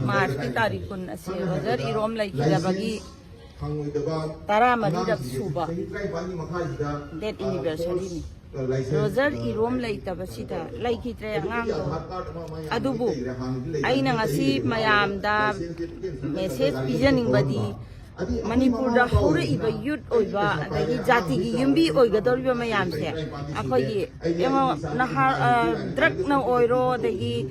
March tarikun ase rozer irom lai kidabagi tara madira suba date anniversary ni rozer irom lai tabasida lai kitre angang adubu aina ngasi mayam da message pijaning badi Manipur da hore iba youth oiba adagi jati gi yumbi oiga dorba mayam se akhoi emo nahar drug na oiro adagi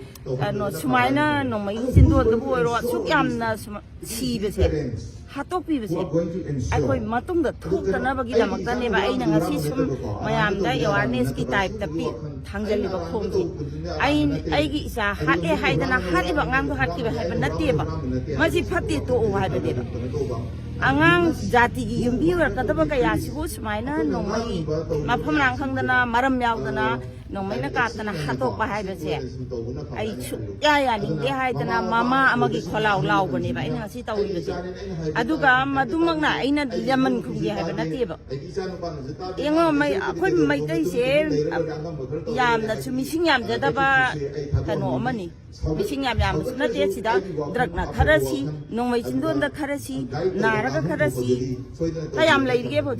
no sumaina no mai sindu da oiro suk yamna si be se hatok pi be se akhoi matung da thuk da na bagi damak da ne ba aina ngasi sum mayam da awareness ki type da pi thangjali ba khom ji ai gi isa hat e haidana hat e ba ngang hat ki ba hai ba natte ba maji phatti to o hai ba de ba Angang jati gi yumbi war kadaba kaya sigo sumaina nongmai mafam rang khangdana maram yaudana nongmai na katana hatok pa hai bese ai ya ning de hai dana mama amagi kholau lau bani ba ina si tawi bese aduga madumang na aina yaman khumgi hai bana te ba yengo mai akhoi mai tai se yam na chumi sing yam jada ba kano amani mising yam na te sida drug na tharasi nongmai chindon da tharasi naraga tharasi kayam lai ge bo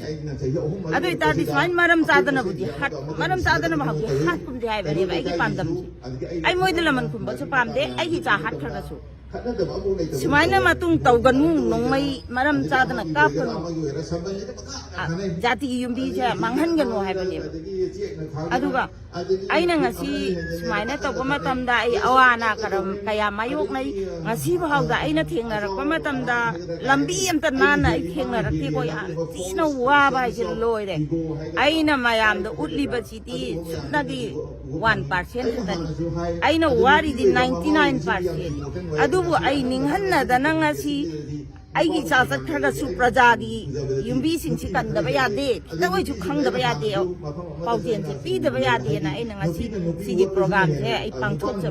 adu ita di fain maram sadana budi hat maram sadana ba hat kum de hai bani ba ai pam dam ai moi de laman kum ba chu pam de ai hi cha hat thara su Sumaina matung tauganmu nongmai maram sadana kapun jati yumbi ja manghan ganu hai bani aduga aina ngasi sumaina tawma tamda ai awana karam kaya mayok nai ngasi bahau da aina thengna rak pama tamda lambi amta nana ai thengna rak ti ko ya tina wa ba ji loi de aina mayam da utli ba chi ti nagi 1% tani aina wari di 99% adubu ai ninghanna da nangasi ai gi cha sak thaga su praja gi yumbi sing chi kan da ba ya de da wai chu khang da ba ya de pau tien che pi da ba ya de na ai nangasi si gi program se ai pang thok se